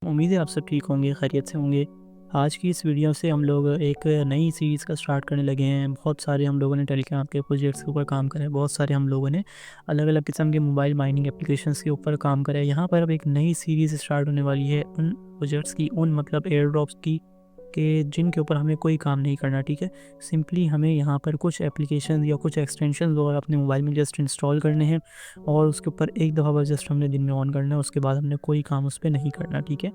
उम्मीद है आप सब ठीक होंगे, खैरियत से होंगे। आज की इस वीडियो से हम लोग एक नई सीरीज़ का स्टार्ट करने लगे हैं। बहुत सारे हम लोगों ने टेलीग्राम के प्रोजेक्ट्स के ऊपर काम करा है, बहुत सारे हम लोगों ने अलग-अलग किस्म के मोबाइल माइनिंग एप्लीकेशंस के ऊपर काम करा है। यहाँ पर अब एक नई सीरीज़ स्टार्ट होने वाली है उन प्रोजेक्ट्स की, उन मतलब एयर ड्रॉप्स की कि जिनके ऊपर हमें कोई काम नहीं करना, ठीक है। सिंपली हमें यहाँ पर कुछ एप्लीकेशन या कुछ एक्सटेंशन वगैरह अपने मोबाइल में जस्ट इंस्टॉल करने हैं और उसके ऊपर एक दफ़ा बस जस्ट हमने दिन में ऑन करना है, उसके बाद हमने कोई काम उस पर नहीं करना, ठीक है।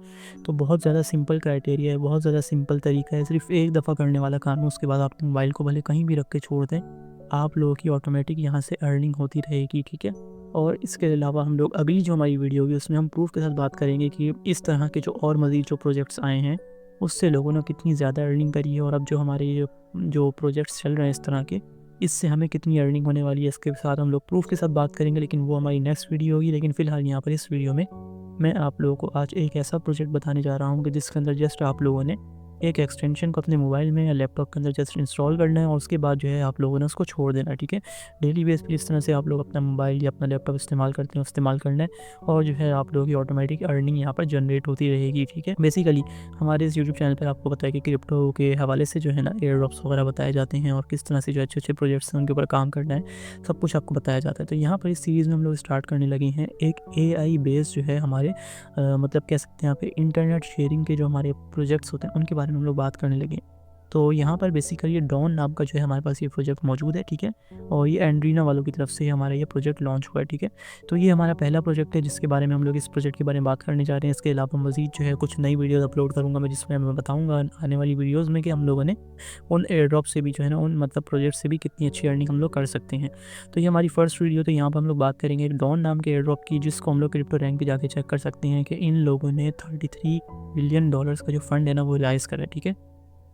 तो बहुत ज़्यादा सिंपल क्राइटेरिया है, बहुत ज़्यादा सिंपल तरीका है, सिर्फ एक दफ़ा करने वाला काम है। उसके बाद आप मोबाइल को भले कहीं भी रख के छोड़ दें, आप लोगों की ऑटोमेटिक यहाँ से अर्निंग होती रहेगी, ठीक है। और इसके अलावा हम लोग अगली जो हमारी वीडियो होगी उसमें हम प्रूफ के साथ बात करेंगे कि इस तरह के जो और मज़ीद जो प्रोजेक्ट्स आए हैं उससे लोगों ने कितनी ज़्यादा अर्निंग करी है, और अब जो हमारे जो प्रोजेक्ट्स चल रहे हैं इस तरह के, इससे हमें कितनी अर्निंग होने वाली है, इसके साथ हम लोग प्रूफ के साथ बात करेंगे, लेकिन वो हमारी नेक्स्ट वीडियो होगी। लेकिन फ़िलहाल यहाँ पर इस वीडियो में मैं आप लोगों को आज एक ऐसा प्रोजेक्ट बताने जा रहा हूँ कि जिसके अंदर जस्ट आप लोगों ने एक एक्सटेंशन को अपने मोबाइल में या लैपटॉप के अंदर जस्ट इंस्टॉल करना है और उसके बाद जो है आप लोगों ने उसको छोड़ देना है, ठीक है। डेली बेस पे जिस तरह से आप लोग अपना मोबाइल या अपना लैपटॉप इस्तेमाल करते हैं इस्तेमाल करना है, और जो है आप लोगों की ऑटोमेटिक अर्निंग यहाँ पर जनरेट होती रहेगी, ठीक है। बेसिकली हमारे इस यूट्यूब चैनल पर आपको पता है कि क्रिप्टो के हवाले से जो है ना एयर ड्रॉप्स वगैरह बताए जाते हैं और किस तरह से जो अच्छे अच्छे प्रोजेक्ट्स हैं उनके ऊपर काम करना है, सब कुछ आपको बताया जाता है। तो यहाँ पर इस सीरीज़ में हम लोग स्टार्ट करने लगे हैं एक AI बेस्ड जो है हमारे मतलब कह सकते हैं यहाँ पे इंटरनेट शेयरिंग के जो हमारे प्रोजेक्ट्स होते हैं उनके बारे में हम लोग बात करने लगे। तो यहाँ पर बेसिकली ये डॉन नाम का जो है हमारे पास ये प्रोजेक्ट मौजूद है, ठीक है। और ये एंड्रीना वालों की तरफ से हमारा ये प्रोजेक्ट लॉन्च हुआ है, ठीक है। तो ये हमारा पहला प्रोजेक्ट है जिसके बारे में हम लोग इस प्रोजेक्ट के बारे में बात करने जा रहे हैं। इसके अलावा मज़ीद जो है कुछ नई वीडियोज़ अपलोड करूँगा मैं, जिसमें मैं बताऊँगा आने वाली वीडियोज़ में कि हम लोगों ने उन एयर ड्रॉप से भी जो है ना उन मतलब प्रोजेक्ट से भी कितनी अच्छी अर्निंग हम लोग कर सकते हैं। तो ये हमारी फर्स्ट वीडियो, तो यहाँ पर हम लोग बात करेंगे डॉन नाम के एयर ड्रॉप की, जिसको हम लोग क्रिप्टो रैंक पे जाके चेक कर सकते हैं कि इन लोगों ने $33 मिलियन का जो फंड है ना वो राइज़ करा है, ठीक है।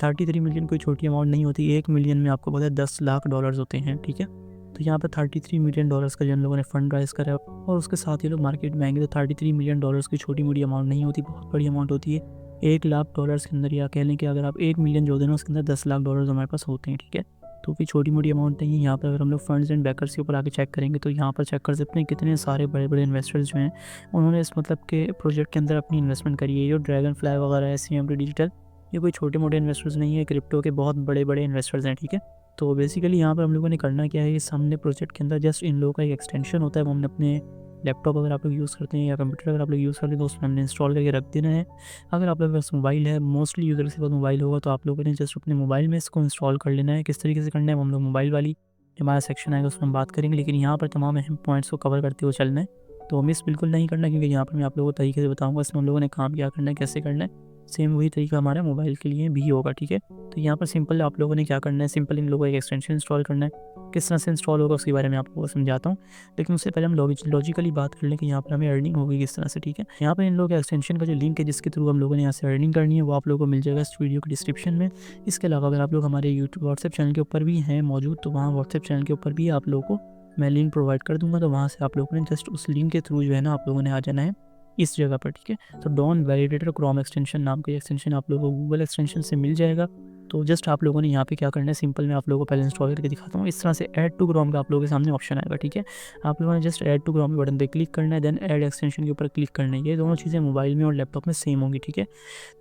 33 मिलियन कोई छोटी अमाउंट नहीं होती, 1 मिलियन में आपको पता है $10 लाख होते हैं, ठीक है। तो यहाँ पर $33 मिलियन का जिन लोगों ने फंड राइज़ करा है और उसके साथ ये लोग मार्केट में आएंगे, तो $33 मिलियन की छोटी मोटी अमाउंट नहीं होती, बहुत बड़ी अमाउंट होती है। $1 लाख के अंदर, या कह लें कि अगर आप 1 मिलियन जो देना उसके अंदर $10 लाख हमारे पास होते हैं, ठीक है। तो भी छोटी मोटी अमाउंट नहीं है। यहाँ पर अगर हम लोग फंड्स एंड बैकर्स के ऊपर आके चेक करेंगे तो यहाँ पर चेक कर सकते हैं कितने सारे बड़े बड़े इन्वेस्टर्स जो हैं उन्होंने इस मतलब के प्रोजेक्ट के अंदर अपनी इन्वेस्टमेंट करी है। जो ड्रैगन फ्लाई वगैरह है, CMT डिजिटल, ये कोई छोटे मोटे इन्वेस्टर्स नहीं है, क्रिप्टो के बहुत बड़े बड़े इन्वेस्टर्स हैं, ठीक है। तो बेसिकली यहाँ पर हम लोगों ने करना क्या है, इस सामने प्रोजेक्ट के अंदर जस्ट इन लोगों का एक एक्सटेंशन होता है, वो हमने अपने लैपटॉप अगर आप लोग यूज़ करते हैं या कंप्यूटर अगर आप लोग यूज़ करते हैं तो उसमें हमने इंस्टॉल करके रख देना है। अगर आप लोगों के पास मोबाइल है, मोस्टली यूज़र के पास मोबाइल होगा, तो आप लोगों ने जस्ट अपने मोबाइल में इसको इंस्टॉल कर लेना है। किस तरीके से करना है वो हम लोग मोबाइल वाली हमारा सेक्शन आएगा उसमें हम बात करेंगे, लेकिन यहाँ पर तमाम अहम पॉइंट्स को कवर करते हुए चलना है। तो मिस बिल्कुल नहीं करना, क्योंकि यहाँ पर मैं आप लोगों को तरीके से बताऊँगा इसमें हम लोगों ने काम क्या करना है, कैसे करना है। सेम वही तरीका हमारा मोबाइल के लिए भी होगा, ठीक है। तो यहाँ पर सिंपल आप लोगों ने क्या करना है, सिंपल इन लोगों को एक एक्सटेंशन इंस्टॉल करना है। किस तरह से इंस्टॉल होगा उसके बारे में आप लोगों को समझाता हूँ, लेकिन उससे पहले हम लॉजिकली बात कर लें कि यहाँ पर हमें अर्निंग होगी किस तरह से, ठीक है। यहाँ पर इन लोगों के एक्सटेंशन का जो लिंक है जिसके थ्रू हम लोगों ने यहाँ से अर्निंग करनी है वो आप लोगों को मिल जाएगा इस वीडियो के डिस्क्रिप्शन में। इसके अलावा अगर आप लोग हमारे यूट्यूब व्हाट्सएप चैनल के ऊपर भी हैं मौजूद, तो वहाँ व्हाट्सएप चैनल के ऊपर भी आप लोगों को मैं लिंक प्रोवाइड कर दूँगा, तो वहाँ से आप लोगों ने जस्ट उस लिंक के थ्रू जो है ना आप लोगों ने आ जाना है इस जगह पर, ठीक है। तो डॉन वैलिडेटर क्रोम एक्सटेंशन नाम का एक्सटेंशन आप लोगों को गूगल एक्सटेंशन से मिल जाएगा। तो जस्ट आप लोगों ने यहाँ पे क्या करना है, सिंपल मैं आप लोगों को पहले इंस्टॉल करके दिखाता हूँ। इस तरह से ऐड टू क्रोम का आप लोगों के सामने ऑप्शन आएगा, ठीक है। आप लोगों ने जस्ट ऐड टू क्रोम के बटन पे क्लिक करना है, देन ऐड एक्सटेंशन के ऊपर क्लिक करना है। ये दोनों चीज़ें मोबाइल में और लैपटॉप में सेम होंगी, ठीक है।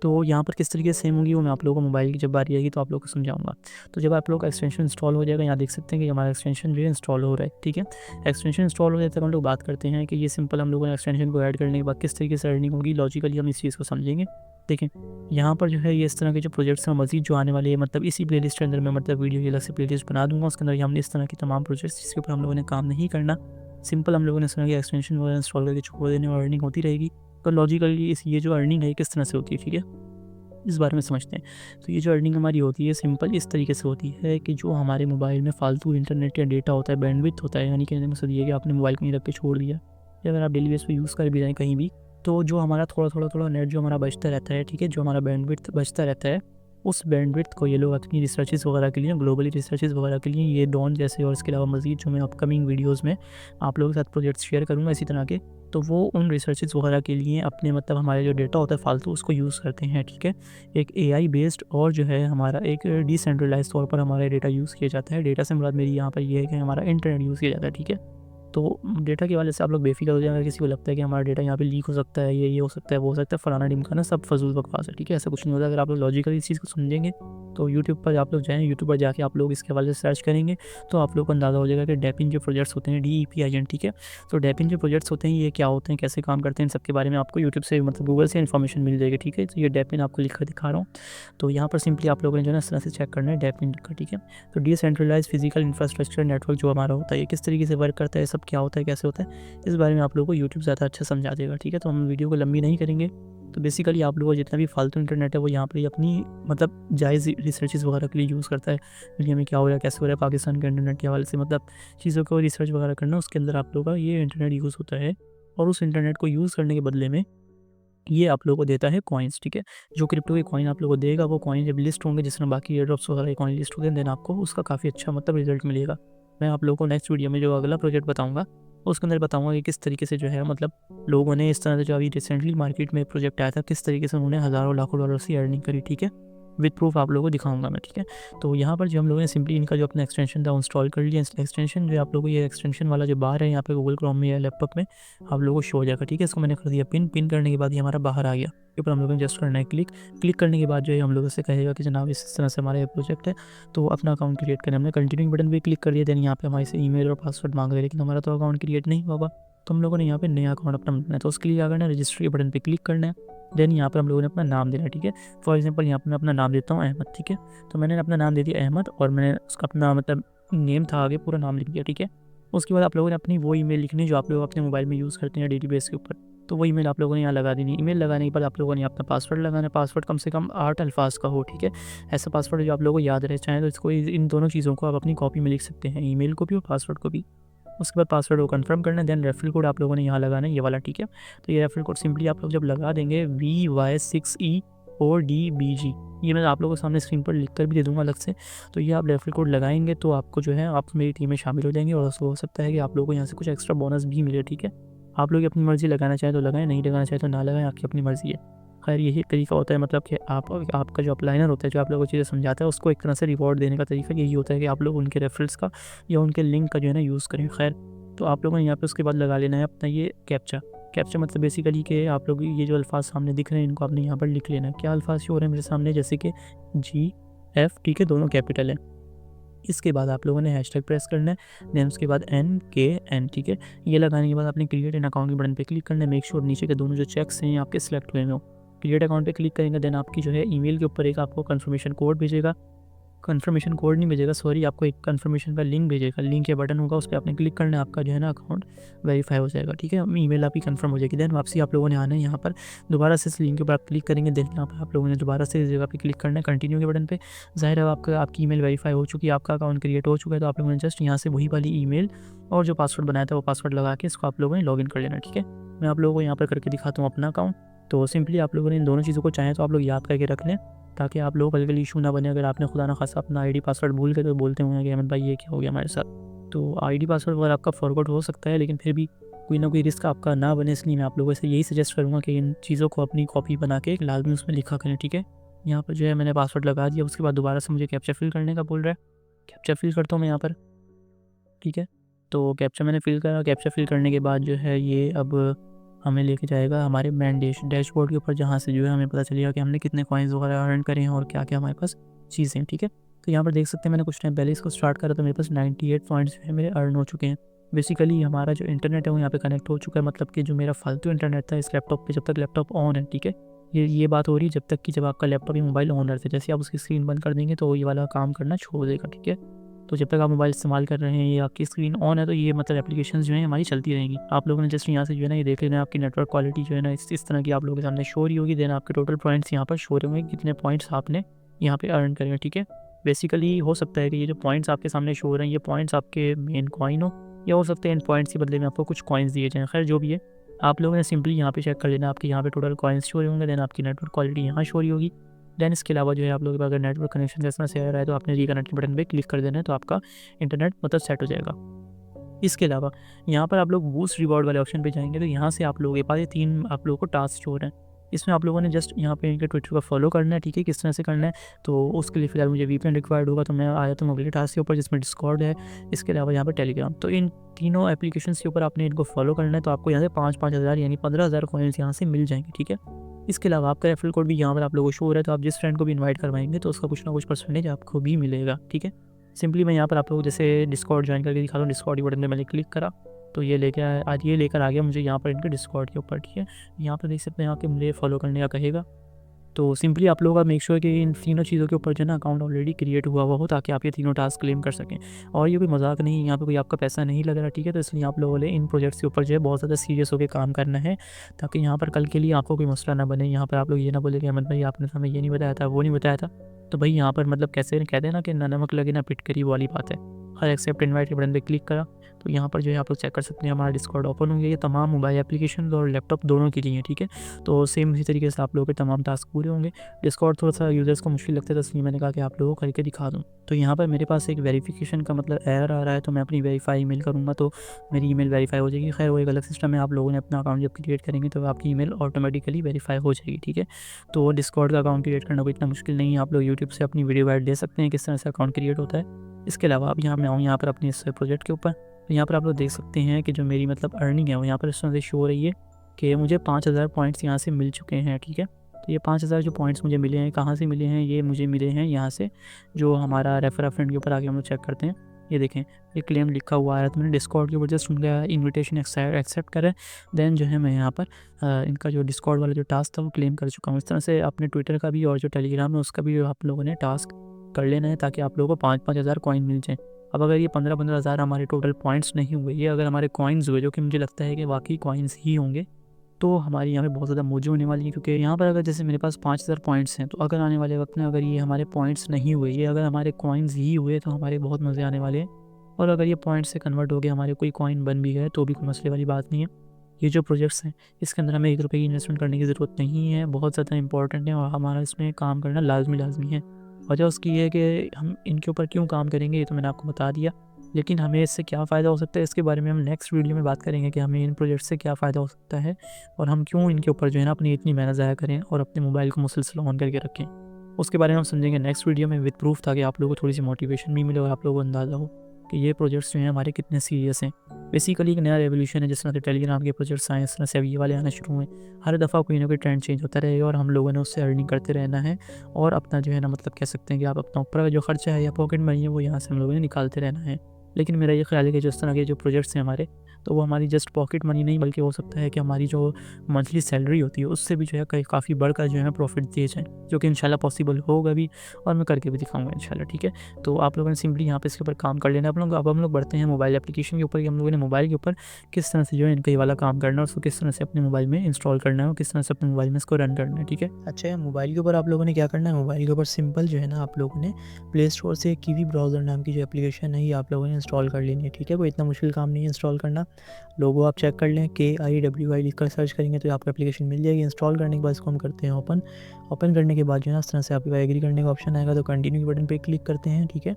तो यहाँ पर किस तरीके से सेम होंगी वो मैं आप लोगों को मोबाइल की जब बारी आएगी तो आप लोगों को समझाऊंगा। तो जब आप लोग का एक्सटेंशन इंस्टॉल हो जाएगा, यहाँ देख सकते हैं कि हमारा एक्सटेंशन जो है इंस्टॉल हो रहा है, ठीक है। एक्सटेंशन इंस्टॉल हो जाए तक हम लोग बात करते हैं कि ये सिंपल हम लोगों ने एक्सटेंशन को ऐड करने के बाद किस तरीके से अर्निंग होगी, लॉजिकली हम इस चीज़ को समझेंगे। देखें यहाँ पर जो है ये इस तरह के जो प्रोजेक्ट्स हैं मज़ीद जो आने वाले हैं, मतलब इसी प्लेलिस्ट के अंदर मैं मतलब वीडियो की अलग से प्लेलिस्ट बना दूंगा, उसके अंदर हमने इस तरह के तमाम प्रोजेक्ट्स जिसके ऊपर हम लोगों ने काम नहीं करना, सिंपल हम लोगों ने इस तरह के एक्सटेंशन वगैरह इंस्टॉल करके छोड़ देने और अर्निंग होती रहेगी। तो लॉजिकली ये जो अर्निंग है किस तरह से होती है, ठीक है, इस बारे में समझते हैं। तो ये जो अर्निंग हमारी होती है सिंपल इस तरीके से होती है कि जो हमारे मोबाइल में फालतू इंटरनेट या डेटा होता है, बैंडविड्थ होता है, यानी कहने का मकसद ये है कि आपने मोबाइल कहीं रख के छोड़ दिया या अगर आप डेली बेस पे यूज़ कर भी रहे हैं कहीं भी, तो जो हमारा थोड़ा नेट जो हमारा बचता रहता है, ठीक है, जो हमारा बैंडविड्थ बचता रहता है, उस बैंडविड्थ को ये लोग अपनी रिसर्चेस वगैरह के लिए, ग्लोबली रिसर्चेस वगैरह के लिए ये डॉन जैसे और इसके अलावा मज़ीद जो मैं अपकमिंग वीडियोज़ में आप लोगों के साथ प्रोजेक्ट्स शेयर करूँगा इसी तरह के, तो वो उन रिसर्चेस वगैरह के लिए अपने मतलब हमारे जो डेटा होता है फालतू उसको यूज़ करते हैं, ठीक है। एक AI बेस्ड और जो है हमारा एक डिसेंट्रलाइज्ड तौर पर हमारा डेटा यूज़ किया जाता है। डेटा से मुराद मेरी यहाँ पर ये है कि हमारा इंटरनेट यूज़ किया जाता है, ठीक है। तो डेटा के हवाले से आप लोग बेफिक्र हो जाए। अगर किसी को लगता है कि हमारा डेटा यहाँ पे लीक हो सकता है, ये हो सकता है, वो हो सकता है, फलाना ढिमकाना, सब फजूल बकवास है, ठीक है। ऐसा कुछ नहीं होता। अगर आप लोग लॉजिकली इस चीज़ को समझेंगे तो यूट्यूब पर आप लोग जाएँ, यूट्यूब पर जाके आप लोग इसके हवाले से सर्च करेंगे तो आप लोग को अंदाज़ा हो जाएगा कि डेपिन जो प्रोजेक्ट्स होते हैं, DEPIN, ठीक है। तो डेपिन जो प्रोजेक्ट्स होते हैं ये क्या होते हैं, कैसे काम करते हैं, इन सब के बारे में आपको यूट्यूब से मतलब गूगल से इन्फॉर्मेशन मिल जाएगी, ठीक है। तो ये डेपिन आपको लिख कर दिखा रहा हूँ। तो यहाँ पर सिंपली आप लोगों ने जो है ना इस तरह से चेक करना है डेपिन का, ठीक है। तो डिसेंट्रलाइज्ड फिजिकल इंफ्रास्ट्रक्चर नेटवर्क जो हमारा होता है, ये किस तरीके से वर्क करता है, सब क्या होता है, कैसे होता है, इस बारे में आप लोगों को यूट्यूब ज़्यादा अच्छा समझा देगा, ठीक है। तो हम वीडियो को लंबी नहीं करेंगे। तो बेसिकली आप लोगों को जितना भी फालतू इंटरनेट है वो यहाँ पर अपनी मतलब जायज़ रिसर्चेस वगैरह के लिए यूज़ करता है। दुनिया में क्या हो रहा है, कैसे हो रहा है, पाकिस्तान के इंटरनेट के हवाले से मतलब चीज़ों को रिसर्च वगैरह करना, उसके अंदर आप लोगों का ये इंटरनेट यूज़ होता है। और उस इंटरनेट को यूज़ करने के बदले में ये आप लोगों को देता है कॉइन्स, ठीक है। जो क्रिप्टो के कॉइन आप लोगों को देगा, वो कॉइन जब लिस्ट होंगे, जिस तरह बाकी एयरड्रॉप्स वगैरह के कॉइन लिस्ट होते हैं, देन आपको उसका काफ़ी अच्छा मतलब रिजल्ट मिलेगा। मैं आप लोगों को नेक्स्ट वीडियो में जो अगला प्रोजेक्ट बताऊँगा, उसके अंदर बताऊँगा कि किस तरीके से जो है मतलब लोगों ने इस तरह से जो अभी रिसेंटली मार्केट में प्रोजेक्ट आया था, किस तरीके से उन्होंने हज़ारों लाखों डॉलर की अर्निंग करी, ठीक है। विद प्रूफ आप लोगों को दिखाऊँगा मैं, ठीक है। तो यहाँ पर जो हम लोगों ने सिंपली इनका जो अपना एक्सटेंशन था वो इंस्टॉल कर लिया। एक्सटेंशन जो आप लोगों को ये एक्सटेंशन वाला जो बार है यहाँ पे गूगल क्रोम में या लैपटॉप में आप लोगों को शो हो जाएगा, ठीक है। इसको मैंने कर दिया पिन करने के बाद ये हमारा बाहर आ गया। के ऊपर हम लोगों ने जस्ट करना है क्लिक करने के बाद जो है हम लोगों से कहेगा कि जनाब इस तरह से हमारा ये प्रोजेक्ट है, तो अपना अकाउंट क्रिएट करें। हमने कंटिन्यू बटन पे क्लिक कर दिया। देन यहाँ पे हमारे से ईमेल और पासवर्ड मांग रहे हैं, लेकिन हमारा तो अकाउंट क्रिएट नहीं होगा। तो हम लोगों ने यहाँ पे नया अकाउंट अपना बनाना है। तो उसके लिए क्या करना है, रजिस्ट्री बटन पे क्लिक करना है। देन यहाँ पर हम लोगों ने अपना नाम देना है, ठीक है। फॉर एग्जाम्पल यहाँ पर मैं अपना नाम देता हूँ अहमद, ठीक है। तो मैंने अपना नाम दे दिया अहमद और मैंने उसका अपना मतलब नेम था आगे पूरा नाम लिख दिया, ठीक है। उसके बाद आप लोगों ने अपनी वो ईमेल लिखनी है जो आप लोग अपने मोबाइल में यूज़ करते हैं डेटाबेस के ऊपर। तो वो ईमेल आप लोगों ने यहाँ लगा देनी है। ईमेल लगाने के बाद आप लोगों ने अपना पासवर्ड लगाना है। पासवर्ड कम से कम 8 अल्फाज का हो, ठीक है। ऐसा पासवर्ड जो आप लोगों को याद रहे, चाहें तो इसको इन दोनों चीज़ों को आप अपनी कॉपी में लिख सकते हैं, ईमेल को भी और पासवर्ड को भी। उसके बाद पासवर्ड को कंफर्म करना है। देन रेफरल कोड आप लोगों ने यहाँ लगाना है, ये वाला, ठीक है। तो ये रेफरल कोड सिंपली आप लोग जब लगा देंगे VY6E4DBG, ये मैं आप लोगों को सामने स्क्रीन पर लिख कर भी दे दूँगा अलग से। तो ये आप रेफरल कोड लगाएंगे तो आपको जो है आप मेरी टीम में शामिल हो जाएंगे और हो सकता है कि आप लोगों को यहाँ से कुछ एक्स्ट्रा बोनस भी मिले, ठीक है। आप लोग अपनी मर्ज़ी लगाना चाहें तो लगाएं, नहीं लगाना चाहें तो ना लगाएं, आपकी अपनी मर्ज़ी है। खैर यही तरीका होता है, मतलब कि आपका जो अपलाइनर होता है, जो आप लोगों को चीज़ें समझाता है, उसको एक तरह से रिवॉर्ड देने का तरीका यही होता है कि आप लोग उनके रेफरल्स का या उनके लिंक का जो है ना यूज़ करें। खैर तो आप लोगों ने यहाँ पे उसके बाद लगा लेना है अपना ये कैप्चा मतलब बेसिकली कि आप लोग ये जो अल्फाज सामने दिख रहे हैं इनको आपने यहाँ पर लिख लेना है। क्या अल्फाज शो हो रहे हैं मेरे सामने, जैसे कि GF, ठीक है, दोनों कैपिटल हैं। इसके बाद आप लोगों ने हैशटैग प्रेस करना है। देन उसके बाद NKN, ठीक है। ये लगाने के बाद आपने क्रिएट एन अकाउंट के बटन पे क्लिक करना है। मेक श्योर नीचे के दोनों जो चेक्स हैं आपके सिलेक्ट हुए हो। क्रिएट अकाउंट पे क्लिक करेंगे। देन आपकी जो है ईमेल के ऊपर एक आपको कन्फर्मेशन कोड भेजेगा, कन्फर्मेशन कोड नहीं भेजेगा, सॉरी, आपको एक कन्फर्मेशन का लिंक भेजेगा। लिंक या बटन होगा, उस पर आपने क्लिक करना है, आपका जो है ना अकाउंट वेरीफाई हो जाएगा, ठीक है। ईमेल आपकी कंफर्म हो जाएगी। देन वापसी आप लोगों ने आना है यहाँ पर, दोबारा से इस लिंक के ऊपर आप क्लिक करेंगे। देन यहाँ पर आप लोगों ने दोबारा से इस जगह पे क्लिक करना है, कंटिन्यू के बटन पे। ज़ाहिर है आपकी ईमेल वेरीफाई हो चुकी है, आपका अकाउंट क्रिएट हो चुका है। तो आप लोगों ने जस्ट यहाँ से वही वाली ईमेल और जो पासवर्ड बनाया था वो पासवर्ड लगा के इसको आप लोगों ने लॉगिन कर लेना, ठीक है। मैं आप लोगों को यहाँ पर करके दिखाता हूँ अपना अकाउंट। तो सिंपली आप लोगों ने इन दोनों चीज़ों को चाहें तो आप लोग याद करके रख लें, ताकि आप लोगों को कल इशू ना बने। अगर आपने खुदा ना खासा अपना आईडी पासवर्ड भूल गए तो बोलते होंगे कि अहमद भाई ये क्या हो गया हमारे साथ। तो आईडी पासवर्ड वगैरह आपका फॉरवर्ड हो सकता है, लेकिन फिर भी कोई ना कोई रिस्क आपका ना बने, इसलिए मैं आप लोगों से यही सजेस्ट करूँगा कि इन चीज़ों को अपनी कॉपी बना के एक लाजमी उसमें लिखा करें, ठीक है। यहाँ पर जो है मैंने पासवर्ड लगा दिया। उसके बाद दोबारा से मुझे कैप्चा फिल करने का बोल रहा है, कैप्चा फिल करता हूँ मैं यहाँ पर, ठीक है। तो कैप्चा मैंने फिल करा। कैप्चा फिल करने के बाद जो है ये अब हमें लेके जाएगा हमारे मेन डैशबोर्ड के ऊपर, जहाँ से जो है हमें पता चलेगा कि हमने कितने कॉइन्स वगैरह अर्न करे हैं और क्या क्या हमारे पास चीज़ें हैं, ठीक है। तो यहाँ पर देख सकते हैं मैंने कुछ टाइम पहले इसको स्टार्ट करा तो मेरे पास 98 पॉइंट्स जो है मेरे अर्न हो चुके हैं। बेसिकली हमारा जो इंटरनेट है वो यहाँ पे कनेक्ट हो चुका है, मतलब कि जो मेरा फालतू इंटरनेट था इस लैपटॉप पे, जब तक लैपटॉप ऑन है, ठीक है। ये बात हो रही है जब तक कि जब आपका लैपटॉप या मोबाइल ऑन रहते, जैसे आप उसकी स्क्रीन बंद कर देंगे तो ये वाला काम करना छोड़ देगा, ठीक है। तो जब तक आप मोबाइल इस्तेमाल कर रहे हैं या आपकी स्क्रीन ऑन है तो ये मतलब एप्लीकेशंस जो हैं हमारी चलती रहेंगी। आप लोगों ने जस्ट यहाँ से जो है ना ये देख लेना, आपकी नेटवर्क क्वालिटी जो है ना इस तरह की आप लोगों के सामने शो रही होगी। देन आपके टोटल पॉइंट्स यहाँ पर शो होंगे, कितने पॉइंट्स आपने यहाँ पे अर्न करेंगे, ठीक है। बेसिकली हो सकता है कि ये जो पॉइंट्स आपके सामने शो हो रहे हैं ये पॉइंट्स आपके मेन कॉइन हो, या हो सकता है इन पॉइंट्स के बदले में आपको कुछ कॉइन्स दिए जाएँ। खैर जो भी है, आप लोगों ने सिंपली यहाँ पे चेक कर लेना, आपके यहाँ पे टोटल कॉइन्स शो होंगे। देन आपकी नेटवर्क क्वालिटी यहाँ शो रही होगी। देन इसके अलावा जो है आप लोगों का अगर नेटवर्क कनेक्शन जिस तरह से आ रहा है तो आपने रिकनेक्ट बटन पे क्लिक कर देना है, तो आपका इंटरनेट मतलब सेट हो जाएगा। इसके अलावा यहाँ पर आप लोग बूस्ट रिवॉर्ड वाले ऑप्शन पे जाएंगे तो यहाँ से आप लोगों के पास ये 3 आप लोगों को टास्क शो हो रहे हैं। इसमें आप लोगों ने जस्ट यहाँ पे इनके ट्विटर को फॉलो करना है, ठीक है। किस तरह से करना है, तो उसके लिए फ़िलहाल मुझे वीपीएन रिक्वायर्ड होगा, तो मैं आया तो मोबाइल टास्क के ऊपर जिसमें डिस्कॉर्ड है, इसके अलावा यहाँ पर टेलीग्राम। तो इन तीनों एप्लीकेशंस के ऊपर आपने इनको फॉलो करना है, तो आपको यहाँ से 5-5 हज़ार यानी 15,000 कॉइन्स यहाँ से मिल जाएंगे, ठीक है। इसके अलावा आपका रेफरल कोड भी यहाँ पर आप लोगों को शो हो रहा है, तो आप जिस फ्रेंड को भी इन्वाइट करवाएंगे तो उसका कुछ ना कुछ परसेंटेज आपको भी मिलेगा, ठीक है। सिंपली मैं यहाँ पर आप लोग जैसे डिस्कॉर्ड ज्वाइन करके दिखा दूँ, डिस्कॉर्ड बटन पर मैंने क्लिक करा तो ये लेकर आ गया मुझे यहाँ पर इनके डिस्कॉर्ड के ऊपर, ठीक है। यहाँ पर देख सकते हैं कि मुझे फॉलो करने का कहेगा, तो सिंपली आप लोगों का मेक श्योर कि इन तीनों चीज़ों के ऊपर जो है ना अकाउंट ऑलरेडी क्रिएट हुआ हो, ताकि आप ये तीनों टास्क क्लेम कर सकें। और ये कोई मजाक नहीं है, यहाँ पे कोई आपका पैसा नहीं लग रहा, ठीक है। तो इसलिए आप लोगों ने इन प्रोजेक्ट्स के ऊपर जो है बहुत ज़्यादा सीरियस होकर काम करना है, ताकि यहाँ पर कल के लिए आपको कोई मसला ना बने। यहाँ पर आप लोग ये ना बोले कि अहमद भाई आपने हमें ये नहीं बताया था, वो नहीं बताया था। तो भाई यहाँ पर मतलब कैसे कहते हैं ना कि ना नमक लगे ना पिट करी वाली बात है। हर एक्सेप्ट इन्वाइट के बटन पे क्लिक करा तो यहाँ पर जो है आप लोग चेक कर सकते हैं हमारा डिस्कॉर्ड ओपन होंगे। ये तमाम मोबाइल एप्लीकेशन और लैपटॉप दोनों के लिए हैं, ठीक है। तो सेम इसी तरीके से आप लोगों के तमाम टास्क पूरे होंगे। डिस्कॉर्ड थोड़ा सा यूज़र्स को मुश्किल लगता है, तो इसलिए मैंने कहा कि आप लोगों को करके दिखा दूँ। तो यहाँ पर मेरे पास एक वेरिफिकेशन का मतलब एरर आ रहा है, तो मैं अपनी वेरीफाई ईमेल करूँगा तो मेरी ईमेल वेरीफाई हो जाएगी। खैर वो एक अलग सिस्टम है, आप लोगों ने अपना अकाउंट जब क्रिएट करेंगे तो आपकी ईमेल ऑटोमेटिकली वेरीफाई हो जाएगी, ठीक है। तो डिस्कॉर्ड का अकाउंट क्रिएट करना कोई इतना मुश्किल नहीं है, आप लोग यूट्यूब से अपनी वीडियो गाइड ले सकते हैं किस तरह से अकाउंट क्रिएट होता है। इसके अलावा अब यहाँ मैं आऊँ यहाँ पर अपने इस प्रोजेक्ट के ऊपर, तो यहाँ पर आप लोग देख सकते हैं कि जो मेरी मतलब अर्निंग है वो यहाँ पर इस तरह से शो हो रही है कि मुझे 5,000 पॉइंट्स यहाँ से मिल चुके हैं, ठीक है। तो ये 5,000 जो पॉइंट्स मुझे मिले हैं कहाँ से मिले हैं, ये मुझे मिले हैं यहाँ से, जो हमारा रेफर फ्रेंड के ऊपर आगे हम लोग चेक करते हैं। ये देखें ये क्लेम लिखा हुआ है, तो मैंने डिस्कॉर्ड के ऊपर जस्ट उनका इन्विटेशन एक्सेप्ट करा, देन जो है मैं यहाँ पर इनका जो डिस्कॉर्ड वाला जो टास्क था वो क्लेम कर चुका हूँ। इस तरह से अपने ट्विटर का भी और जो टेलीग्राम है उसका भी आप लोगों ने टास्क कर लेना है, ताकि आप लोगों को 5-5 हज़ार कॉइन मिल जाएँ। अब अगर ये 15-15 हज़ार हमारे टोटल पॉइंट्स नहीं हुए, ये अगर हमारे कॉइन्स हुए, जो कि मुझे लगता है कि वाकई कॉइन्स ही होंगे, तो हमारी यहाँ पे बहुत ज़्यादा मौज होने वाली है। क्योंकि यहाँ पर अगर जैसे मेरे पास 5,000 पॉइंट्स हैं, तो अगर आने वाले वक्त में अगर ये हमारे पॉइंट्स नहीं हुए, ये अगर हमारे कॉइन्स ही हुए, तो हमारे बहुत मज़े आने वाले हैं। और अगर ये पॉइंट्स से कन्वर्ट हो गए हमारे कोई कॉइन बन भी गए तो भी कोई मसले वाली बात नहीं है। ये जो प्रोजेक्ट्स हैं इसके अंदर हमें 1 रुपये की इन्वेस्टमेंट करने की ज़रूरत नहीं है, बहुत ज़्यादा इंपॉर्टेंट है और हमारा इसमें काम करना लाजमी है। वजह उसकी ये है कि हम इनके ऊपर क्यों काम करेंगे, ये तो मैंने आपको बता दिया। लेकिन हमें इससे क्या फ़ायदा हो सकता है, इसके बारे में हम नेक्स्ट वीडियो में बात करेंगे कि हमें इन प्रोजेक्ट से क्या फ़ायदा हो सकता है और हम क्यों इनके ऊपर जो है ना अपनी इतनी मेहनत ज़ाया करें और अपने मोबाइल को मुसलसल ऑन करके रखें। उसके बारे में हम समझेंगे नेक्स्ट वीडियो में विद प्रूफ, ताकि आप लोगों को थोड़ी सी मोटिवेशन भी मिले और आप लोगों को अंदाज़ा हो कि ये प्रोजेक्ट्स जो हैं हमारे कितने सीरियस हैं। बेसिकली एक नया रेवोल्यूशन है, जिस तरह से टेलीग्राम के प्रोजेक्ट्स आए, इस तरह से अब ये वाले आना शुरू हुए। हर दफ़ा कोई ना कोई ट्रेंड चेंज होता रहेगा और हम लोगों ने उससे अर्निंग करते रहना है और अपना जो है ना मतलब कह सकते हैं कि आप अपना ऊपर का जो खर्चा है या पॉकेट मनी है वो यहाँ से हम लोगों ने निकालते रहना है। लेकिन मेरा ये ख्याल है कि जिस तरह के जो प्रोजेक्ट्स हैं हमारे, तो वो हमारी जस्ट पॉकेट मनी नहीं, बल्कि हो सकता है कि हमारी जो मंथली सैलरी होती है उससे भी जो है काफ़ी बढ़कर जो है प्रॉफिट दिए जाएँ, जो कि इंशाल्लाह पॉसिबल होगा भी और मैं करके भी दिखाऊंगा इंशाल्लाह, ठीक है। तो आप लोगों ने सिंपली यहाँ पे इसके ऊपर काम कर लेना। अब हम लोग बढ़ते हैं मोबाइल एप्लीकेशन के ऊपर, कि हम लोगों ने मोबाइल के ऊपर किस तरह से जो है इनका ये वाला काम करना है, उसको किस तरह से अपने मोबाइल में इंस्टॉल करना है और किस तरह से अपने मोबाइल में इसको रन करना है, ठीक है। अच्छा, मोबाइल के ऊपर आप लोगों ने क्या करना है, मोबाइल के ऊपर सिंपल जो है ना आप लोगों ने प्ले स्टोर से कीवी ब्राउज़र नाम की जो एप्लीकेशन है ये आप लोगों ने इंस्टॉल कर लेनी है, ठीक है। कोई इतना मुश्किल काम नहीं है इंस्टॉल करना। लोगो आप चेक कर लें, KIWI लिखकर सर्च करेंगे तो आपको एप्लीकेशन मिल जाएगी। इंस्टॉल करने के बाद इसको हम करते हैं ओपन करने के बाद जो है ना इस तरह से आपके पास एग्री करने का ऑप्शन आएगा, तो कंटिन्यू के बटन पे क्लिक करते हैं, ठीक है।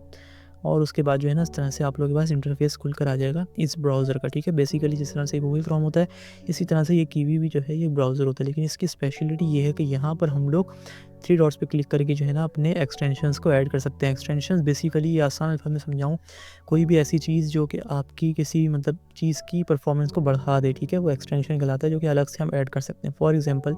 और उसके बाद जो है ना इस तरह से आप लोगों के पास इंटरफेस खुल कर आ जाएगा इस ब्राउज़र का, ठीक है। बेसिकली जिस तरह से गूगल क्रोम होता है इसी तरह से ये कीवी भी जो है ये ब्राउज़र होता है, लेकिन इसकी स्पेशलिटी ये है कि यहाँ पर हम लोग 3 डॉट्स पे क्लिक करके जो है ना अपने एक्सटेंशंस को ऐड कर सकते हैं। एक्सटेंशंस बेसिकली आसान अल्फाज में समझाऊँ, कोई भी ऐसी चीज़ जो कि आपकी किसी मतलब चीज़ की परफॉर्मेंस को बढ़ा दे, ठीक है, वो एक्सटेंशन कहलाता है, जो कि अलग से हम ऐड कर सकते हैं। फॉर एग्जांपल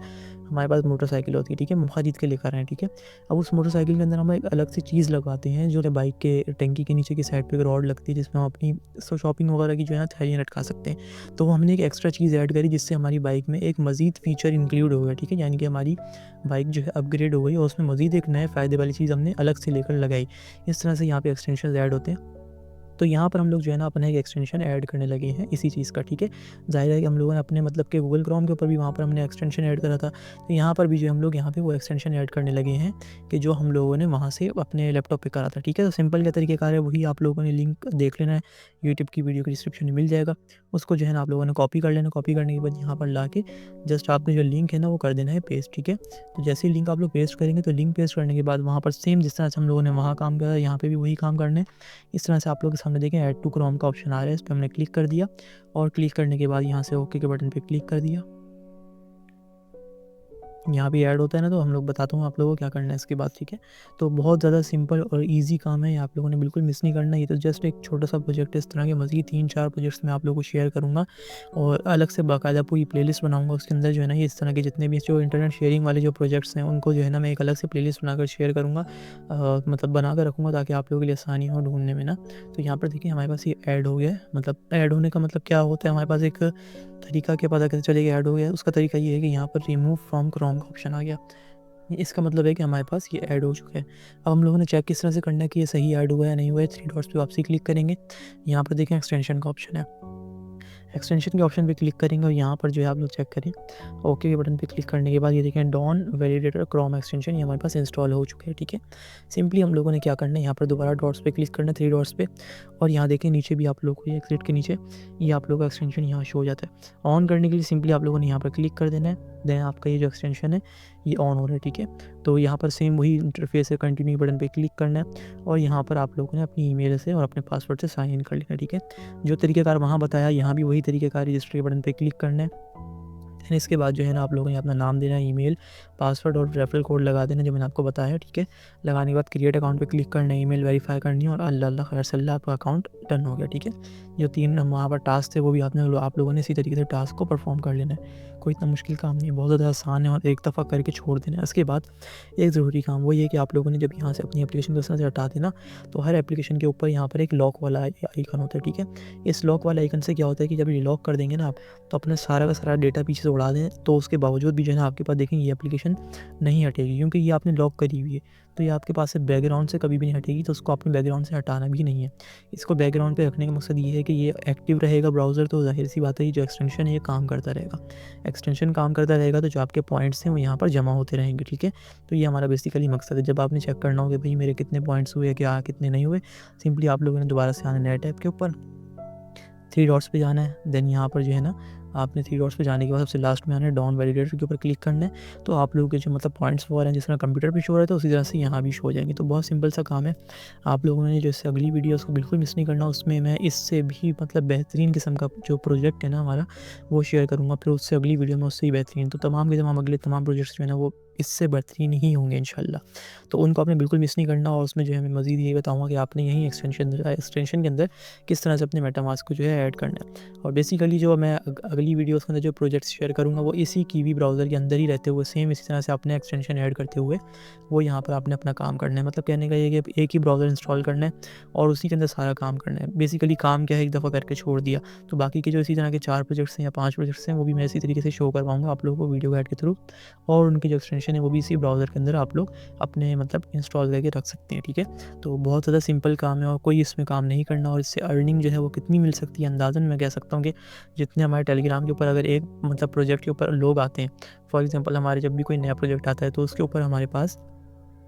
हमारे पास मोटरसाइकिल होती है, ठीक है, हम खरीद के लेकर आए हैं, ठीक है। अब उस मोटरसाइकिल के अंदर हम एक अलग से चीज़ लगवाते हैं जो कि बाइक के टंकी के नीचे की साइड पे एक रॉड लगती है, जिसमें हम अपनी शॉपिंग वगैरह की जो है ना थैलियाँ लटका सकते हैं। तो वो हमने एक एक्स्ट्रा चीज़ ऐड करी जिससे हमारी बाइक में एक मज़ीद फ़ीचर इंक्लूड हो गया, ठीक है, यानी कि हमारी बाइक जो है अपग्रेड हो गई और उसमें मज़ीद एक नए फ़ायदे वाली चीज़ हमने अलग से लेकर लगाई। इस तरह से यहाँ पे एक्सटेंशंस ऐड होते हैं। तो यहाँ पर हम लोग जो है ना अपना एक एक्सटेंशन ऐड करने लगे हैं इसी चीज़ का, ठीक है। ज़ाहिर है कि हम लोगों ने अपने मतलब के गूगल क्रोम के ऊपर भी वहाँ पर हमने एक्सटेंशन ऐड करा था, तो यहाँ पर भी जो हम लोग यहाँ पे वो एक्सटेंशन ऐड करने लगे हैं कि जो हम लोगों ने वहाँ से अपने लैपटॉप पे करा था, ठीक है। तो सिंपल क्या तरीक़ेकार है वही आप लोगों ने लिंक देख लेना है, यूट्यूब की वीडियो के डिस्क्रिप्शन में मिल जाएगा। उसको जो है ना आप लोगों ने कॉपी कर लेना, कॉपी करने के बाद यहाँ पर ला के जस्ट आपने जो लिंक है ना वो कर देना है पेस्ट, ठीक है। तो जैसे ही लिंक आप लोग पेस्ट करेंगे तो लिंक पेस्ट करने के बाद वहाँ पर सेम जिस तरह से हम लोगों ने वहाँ काम करा यहाँ पे भी वही काम करना है। इस तरह से आप लोग के सामने देखें ऐड टू क्रोम का ऑप्शन आ रहा है, इस पर हमने क्लिक कर दिया और क्लिक करने के बाद यहाँ से ओके के बटन पे क्लिक कर दिया। यहाँ पे ऐड होता है ना, तो हम लोग बताता हूँ आप लोगों को क्या करना है इसके बाद, ठीक है। तो बहुत ज़्यादा सिंपल और ईजी काम है, ये आप लोगों ने बिल्कुल मिस नहीं करना। ये तो जस्ट एक छोटा सा प्रोजेक्ट है, इस तरह के मज़ीद 3-4 प्रोजेक्ट्स मैं आप लोगों को शेयर करूँगा और अलग से बाकायदा पूरी प्लेलिस्ट बनाऊँगा। उसके अंदर जो है ना, ये इस तरह के जितने भी जो इंटरनेट शेयरिंग वाले जो प्रोजेक्ट्स हैं, उनको जो है ना मैं एक अलग से प्लेलिस्ट बनाकर शेयर करूँगा, मतलब बना कर रखूँगा, ताकि आप लोगों के लिए आसानी हो ढूँढने में ना। तो यहाँ पर देखिए हमारे पास ये ऐड हो गया है। मतलब ऐड होने का मतलब क्या होता है, हमारे पास एक तरीका क्या पता कैसे चलेगा ऐड हो गया है। उसका तरीका ये है कि यहाँ पर रिमूव फ्रॉम क्रोम का ऑप्शन आ गया। इसका मतलब है कि हमारे पास ये ऐड हो चुका है। अब हम लोगों ने चेक किस तरह से करना है कि ये सही ऐड हुआ है या नहीं हुआ है। 3 डॉट्स पे वापसी क्लिक करेंगे, यहाँ पर देखें एक्सटेंशन का ऑप्शन है। एक्सटेंशन के ऑप्शन पे क्लिक करेंगे और यहाँ पर जो है आप लोग चेक करें, ओके के बटन पे क्लिक करने के बाद ये देखें डॉन वैलिडेटर क्रोम एक्सटेंशन, ये हमारे पास इंस्टॉल हो चुके हैं, ठीक है। सिंपली हम लोगों ने क्या करना है, यहाँ पर दोबारा डॉट्स पे क्लिक करना है, 3 डॉट्स पे, और यहाँ देखें नीचे भी आप लोग को ये एग्जिट के नीचे ये आप लोग का एक्सटेंशन यहाँ शो हो जाता है। ऑन करने के लिए सिंपली आप लोगों ने यहाँ पर क्लिक कर देना है, देन आपका ये जो एक्सटेंशन है ये ऑन हो रहा है, ठीक है। तो यहाँ पर सेम वही इंटरफेस है, कंटिन्यू बटन पे क्लिक करना है और यहाँ पर आप लोगों ने अपनी ईमेल से और अपने पासवर्ड से साइन इन कर लेना है, ठीक है। जो तरीक़ेकार वहाँ बताया, यहाँ भी वही तरीक़ेकार, रजिस्टर के बटन पे क्लिक करना है। देन इसके बाद जो है ना आप लोगों ने अपना नाम देना है, ईमेल, पासवर्ड और रेफरल कोड लगा देना जो मैंने आपको बताया, ठीक है। लगाने के बाद क्रिएट अकाउंट पे क्लिक करना है, ईमेल वेरीफाई करनी है और अल्लाह अल्लाह खैर सल्ला आपका अकाउंट डन हो गया, ठीक है। जो 3 वहाँ पर टास्क थे वो भी आप लोगों ने इसी तरीके से टास्क को परफॉर्म कर लेना है। कोई इतना मुश्किल काम नहीं है, बहुत ज़्यादा आसान है और एक दफ़ा करके छोड़ देना है। इसके बाद एक ज़रूरी काम वो ये कि आप लोगों ने जब यहाँ से अपनी एप्लीकेशन को इस तरह से हटा देना, तो हर एप्लीकेशन के ऊपर यहाँ पर एक लॉक वाला आइकन होता है, ठीक है। इस लॉक वाले आइकन से क्या होता है कि जब ये लॉक कर देंगे ना आप, तो अपना सारा का सारा डेटा पीछे से उड़ा दें, तो उसके बावजूद भी जो है ना आपके पास देखें ये एप्लीकेशन नहीं हटेगी, क्योंकि ये आपने लॉक करी हुई है। तो ये आपके पास से बैकग्राउंड से कभी भी नहीं हटेगी, तो उसको आपने बैकग्राउंड से हटाना भी नहीं है। इसको बैकग्राउंड पे रखने का मकसद ये है कि ये एक्टिव रहेगा ब्राउज़र, तो ज़ाहिर सी बात है ये जो एक्सटेंशन है ये काम करता रहेगा। एक्सटेंशन काम करता रहेगा तो जो आपके पॉइंट्स हैं वो यहाँ पर जमा होते रहेंगे, ठीक है। तो ये हमारा बेसिकली मकसद है। जब आपने चेक करना हो कि भाई मेरे कितने पॉइंट्स हुए, क्या कितने नहीं हुए, सिंपली आप लोगों ने दोबारा से आना नए टैब के ऊपर, 3 डॉट्स पे जाना है। देन यहाँ पर जो है ना आपने 3 डॉट्स पे जाने के बाद सबसे लास्ट में आना है, डॉन वैलिडेटर के ऊपर क्लिक करना है। तो आप लोगों के जो मतलब पॉइंट्स वगैरह हैं, जिस तरह कंप्यूटर पे शो हो रहा था उसी तरह से यहाँ भी शो हो जाएंगे। तो बहुत सिंपल सा काम है। आप लोगों ने जो इससे अगली वीडियो उसको बिल्कुल मिस नहीं करना, उसमें मैं इससे भी मतलब बेहतरीन किस्म का जो प्रोजेक्ट है ना हमारा वो शेयर करूँगा। फिर उससे अगली वीडियो में उससे ही बेहतरीन, तो तमाम के तमाम अगले तमाम प्रोजेक्ट्स जो है ना वो इससे बेहतरीन ही होंगे इंशाल्लाह। तो उनको आपने बिल्कुल मिस नहीं करना। और उसमें जो है मैं मज़ीद ये बताऊँगा कि आपने यही एक्सटेंशन के अंदर किस तरह से अपने मेटामास्क को जो है ऐड करना है। और बेसिकली जो मैं अगली वीडियोस के अंदर जो प्रोजेक्ट्स शेयर करूँगा वो इसी कीवी ब्राउज़र के अंदर ही रहते हुए सेम इसी तरह से अपने एक्सटेंशन ऐड करते हुए वो यहाँ पर आपने अपना काम करना है। मतलब कहने का ये कि एक ही ब्राउज़र इंस्टॉल करना है और उसी के अंदर सारा काम करना है। बेसिकली काम क्या है, एक दफ़ा करके छोड़ दिया। तो बाकी के जो इसी तरह के 4 प्रोजेक्ट्स हैं या 5 प्रोजेक्ट्स हैं वो भी मैं इसी तरीके से शो करवाऊँगा आप लोगों को वीडियो गाइड के थ्रू, और उनकी जो एक्सटेंशन है वो भी इसी ब्राउज़र के अंदर आप लोग अपने मतलब इंस्टॉल करके रख सकते हैं, ठीक है। तो बहुत ज़्यादा सिंपल काम है और कोई इसमें काम नहीं करना। और इससे अर्निंग जो है वो कितनी मिल सकती है, अंदाज़न मैं कह सकता हूँ कि जितने हमारे टेलीग्राम के ऊपर अगर एक मतलब प्रोजेक्ट के ऊपर लोग आते हैं, फॉर एग्जांपल हमारे जब भी कोई नया प्रोजेक्ट आता है तो उसके ऊपर हमारे पास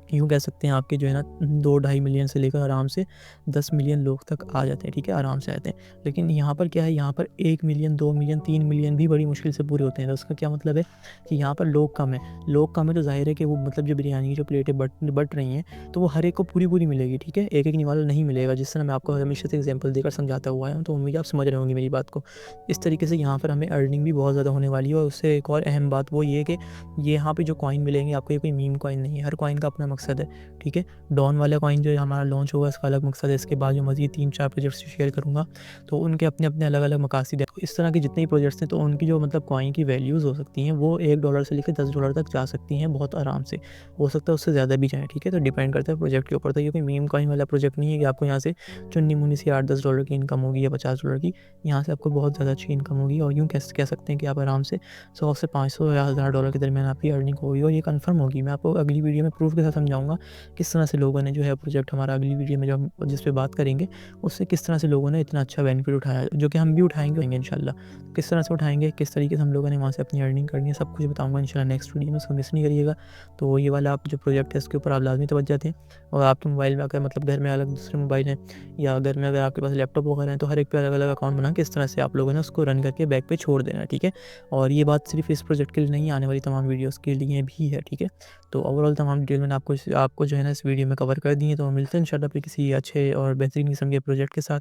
यूँ कह सकते हैं आपके जो है ना 2-2.5 मिलियन से लेकर आराम से 10 मिलियन लोग तक आ जाते हैं, ठीक है, आराम से आते हैं। लेकिन यहाँ पर क्या है, यहाँ पर 1 मिलियन, 2 मिलियन, 3 मिलियन भी बड़ी मुश्किल से पूरे होते हैं। तो उसका क्या मतलब है कि यहाँ पर लोग कम हैं। लोग कम है तो ज़ाहिर है कि वो मतलब जो बिरयानी की जो प्लेटें बँट रही हैं तो वो हर एक को पूरी-पूरी मिलेगी, ठीक है। एक-एक निवाला नहीं मिलेगा। जिस तरह मैं आपको हमेशा से एग्ज़ाम्पल देकर समझाता हुआ आया हूँ, तो उम्मीद है आप समझ रहे होंगे मेरी बात को। इस तरीके से यहाँ पर हमें अर्निंग भी बहुत ज़्यादा होने वाली है। और उससे एक और अहम बात वो ये है कि ये यहाँ पे जो कॉइन मिलेंगे आपको, ये कोई मीम कॉइन नहीं है। हर कॉइन का अपना मकसद है, ठीक है। डॉन वाला कॉइन जो हमारा लॉन्च होगा इसका अलग मकसद है। इसके बाद जो मज़ीद 3-4 प्रोजेक्ट्स शेयर करूँगा तो उनके अपने-अपने अलग-अलग मकासद हैं। इस तरह के जितने भी प्रोजेक्ट्स हैं तो उनकी जो मतलब कॉइन की वैल्यूज़ हो सकती हैं वो $1 से लेकर $10 तक जा सकती हैं बहुत आराम से। हो सकता है उससे ज़्यादा भी जाएँ, ठीक है। तो डिपेंड करता है प्रोजेक्ट के ऊपर। तो ये कोई मीम कॉइन वाला प्रोजेक्ट नहीं है कि आपको यहाँ से चुन्नी-मुन्नी सी $8-10 की इनकम होगी या $50 की। यहाँ से आपको बहुत ज़्यादा अच्छी इनकम होगी और यूँ कह सकते हैं कि आप आराम से 100 से 500 या $1000 के दरमियान आपकी अर्निंग होगी और ये कन्फर्म होगी। मैं आपको अगली वीडियो में प्रूफ़ के साथ समझाऊँगा किस तरह से लोगों ने जो है प्रोजेक्ट हमारा अगली वीडियो में जो हम जिस पे बात करेंगे उससे किस तरह से लोगों ने इतना अच्छा बेनिफिट उठाया, जो कि हम भी उठाएँगे इंशाल्लाह। किस तरह से उठाएँगे, किस तरीके से हम लोगों ने वहाँ से अपनी अर्निंग करनी है, सब कुछ बताऊँगा इंशाल्लाह नेक्स्ट वीडियो में, उसको मिस नहीं करिएगा। तो ये वाला आप जो प्रोजेक्ट है इसके ऊपर आप लाज़मी तवज्जो दें। और आपके मोबाइल में अगर मतलब घर में अलग दूसरे मोबाइल हैं या घर में अगर आपके पास लैपटॉप वगैरह हैं तो हर एक पे अलग-अलग अकाउंट बना के इस तरह से आप लोगों ने उसको रन करके बैक पे छोड़ देना है, ठीक है। और ये बात सिर्फ़ इस प्रोजेक्ट के लिए नहीं, आने वाली तमाम वीडियोज़ के लिए भी है, ठीक है। तो ओवरऑल तमाम डिटेल मैंने आपको जो है ना इस वीडियो में कवर कर दी है। तो मिलते हैं इंशाल्लाह फिर किसी अच्छे और बेहतरीन किस्म के प्रोजेक्ट के साथ।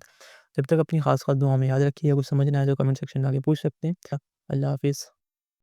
जब तक अपनी ख़ास दुआओं में याद रखिए। कुछ समझ ना आए तो कमेंट सेक्शन में आके पूछ सकते हैं। अल्लाह हाफ़िज़।